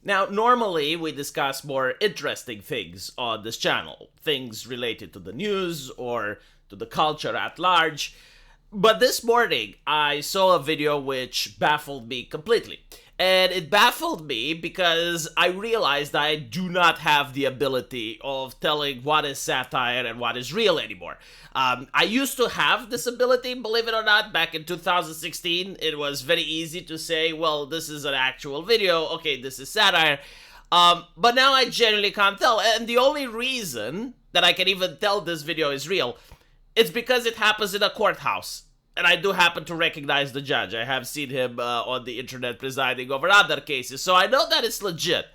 Now, normally we discuss more interesting things on this channel, things related to the news or to the culture at large. But this morning, I saw a video which baffled me completely. And it baffled me because I realized I do not have the ability of telling what is satire and what is real anymore. I used to have this ability, believe it or not, back in 2016. It was very easy to say, well, this is an actual video, okay, this is satire. But now I generally can't tell. And the only reason that I can even tell this video is real, it's because it happens in a courthouse. And I do happen to recognize the judge. I have seen him on the internet presiding over other cases, so I know that it's legit.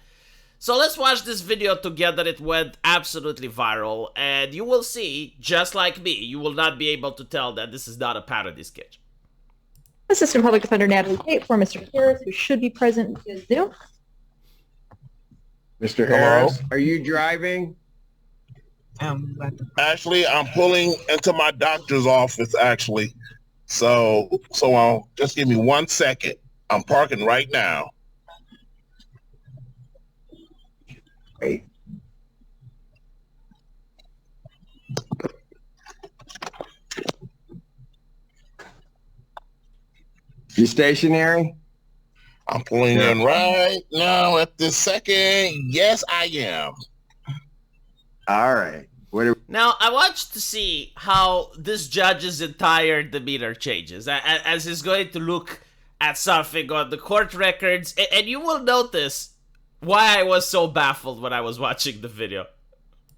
So let's watch this video together. It went absolutely viral, and you will see, just like me, you will not be able to tell that this is not a parody sketch. Assistant Public Defender Natalie Tate for Mr. Harris, who should be present via Zoom. Mr. Harris, are you driving? Actually, I'm pulling into my doctor's office, actually. So just give me 1 second. I'm parking right now. Great. You stationary? I'm pulling in right now at this second. Yes, I am. All right. Now, I watched to see how this judge's entire demeanor changes as he's going to look at something on the court records, and you will notice why I was so baffled when I was watching the video.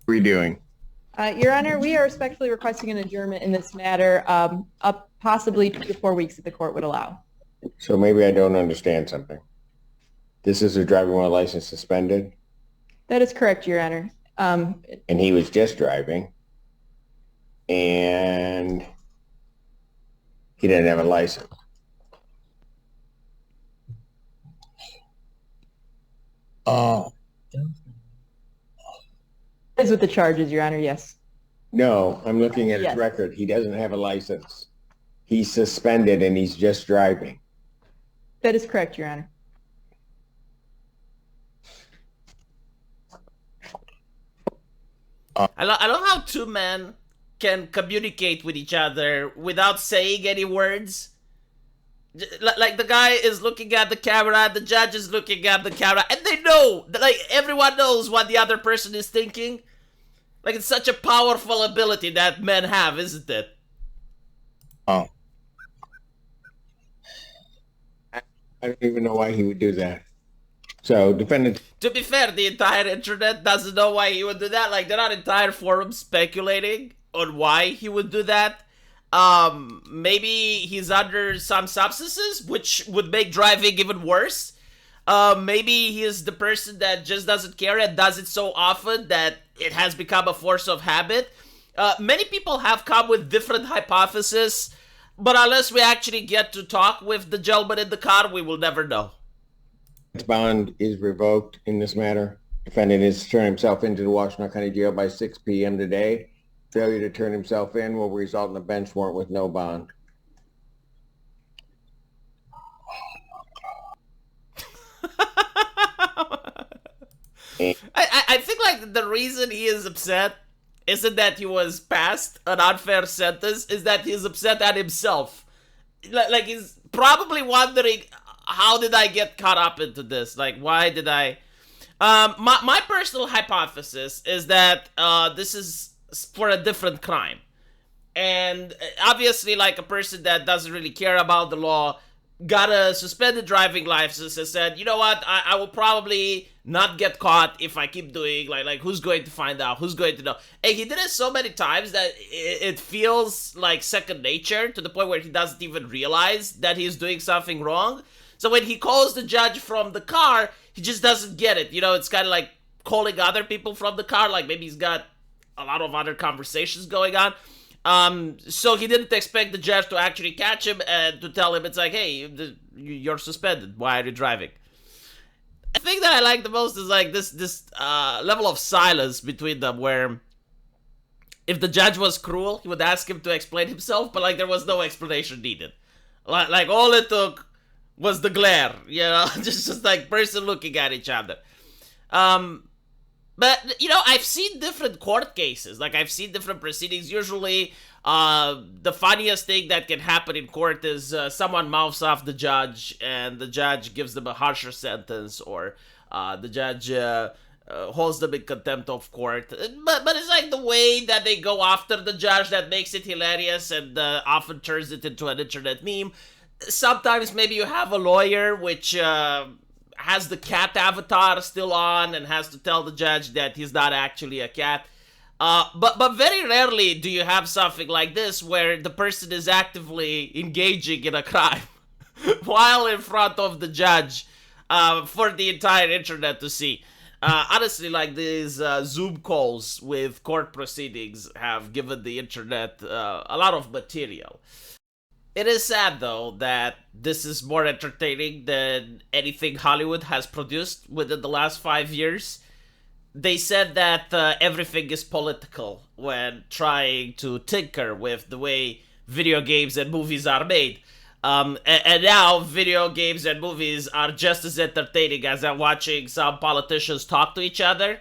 What are we doing? Your Honor, we are respectfully requesting an adjournment in this matter, up possibly 2 to 4 weeks if the court would allow. So maybe I don't understand something. This is a driving while license suspended? That is correct, Your Honor. And he was just driving, and he didn't have a license. Oh, Is with the charges, Your Honor, yes. No, I'm looking at his Yes. record. He doesn't have a license. He's suspended, and he's just driving. That is correct, Your Honor. I love how two men can communicate with each other without saying any words. Like the guy is looking at the camera, the judge is looking at the camera, and they know, like everyone knows what the other person is thinking. Like it's such a powerful ability that men have, isn't it? oh. I don't even know why he would do that. So, defendant... To be fair, the entire internet doesn't know why he would do that. Like, there are entire forums speculating on why he would do that. Maybe he's under some substances, which would make driving even worse. Maybe he is the person that just doesn't care and does it so often that it has become a force of habit. Many people have come with different hypotheses, but unless we actually get to talk with the gentleman in the car, we will never know. Bond is revoked in this matter. Defendant is to turn himself into the Washington County Jail by 6 p.m. today. Failure to turn himself in will result in a bench warrant with no bond. I think like the reason he is upset isn't that he was passed an unfair sentence, is that he's upset at himself. Like he's probably wondering, how did I get caught up into this? Like, why did I... my personal hypothesis is that this is for a different crime. And obviously, like, a person that doesn't really care about the law got a suspended driving license and said, you know what, I will probably not get caught if I keep doing, like who's going to find out, who's going to know. And he did it so many times that it feels like second nature, to the point where he doesn't even realize that he's doing something wrong. So when he calls the judge from the car, he just doesn't get it. You know, it's kind of like calling other people from the car, like maybe he's got a lot of other conversations going on. So he didn't expect the judge to actually catch him and to tell him, it's like, hey, you're suspended. Why are you driving? The thing that I like the most is like this level of silence between them, where if the judge was cruel, he would ask him to explain himself, but like there was no explanation needed. Like all it took was the glare, you know, just like person looking at each other. But, you know, I've seen different court cases. Like, I've seen different proceedings. Usually, the funniest thing that can happen in court is someone mouths off the judge, and the judge gives them a harsher sentence, or the judge holds them in contempt of court. But it's like the way that they go after the judge that makes it hilarious and often turns it into an internet meme. Sometimes maybe you have a lawyer which has the cat avatar still on and has to tell the judge that he's not actually a cat. But very rarely do you have something like this where the person is actively engaging in a crime while in front of the judge for the entire internet to see. Honestly, like these Zoom calls with court proceedings have given the internet a lot of material. It is sad, though, that this is more entertaining than anything Hollywood has produced within the last 5 years. They said that everything is political when trying to tinker with the way video games and movies are made. And now video games and movies are just as entertaining as watching some politicians talk to each other.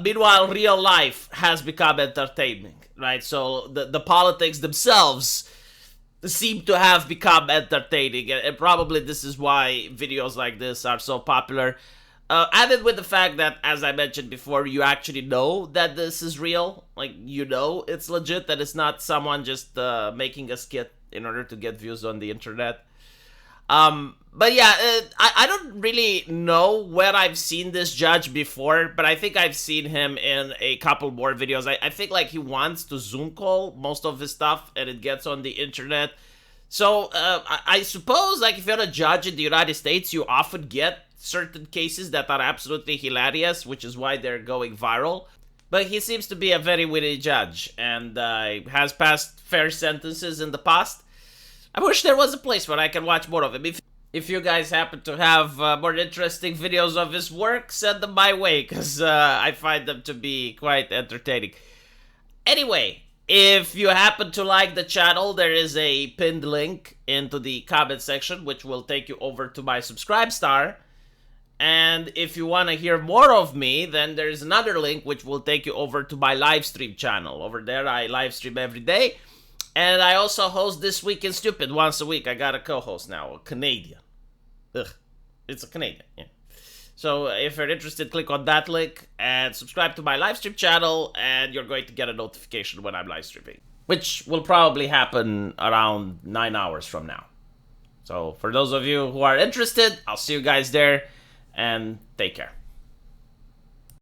Meanwhile, real life has become entertaining, right? So the politics themselves seem to have become entertaining, and probably this is why videos like this are so popular. Added with the fact that, as I mentioned before, you actually know that this is real. Like, you know it's legit, that it's not someone just making a skit in order to get views on the internet. But yeah, I don't really know where I've seen this judge before, but I think I've seen him in a couple more videos. I think like he wants to Zoom call most of his stuff and it gets on the internet. So I suppose like if you're a judge in the United States, you often get certain cases that are absolutely hilarious, which is why they're going viral. But he seems to be a very witty judge and has passed fair sentences in the past. I wish there was a place where I can watch more of him. If you guys happen to have more interesting videos of his work, send them my way, because I find them to be quite entertaining. Anyway, if you happen to like the channel, there is a pinned link into the comment section, which will take you over to my subscribe star. And if you want to hear more of me, then there's another link which will take you over to my live stream channel. Over there, I live stream every day. And I also host This Week in Stupid once a week. I got a co-host now, a Canadian. Ugh, it's a Canadian, yeah. So if you're interested, click on that link and subscribe to my live stream channel, and you're going to get a notification when I'm live streaming, which will probably happen around 9 hours from now. So for those of you who are interested, I'll see you guys there, and take care.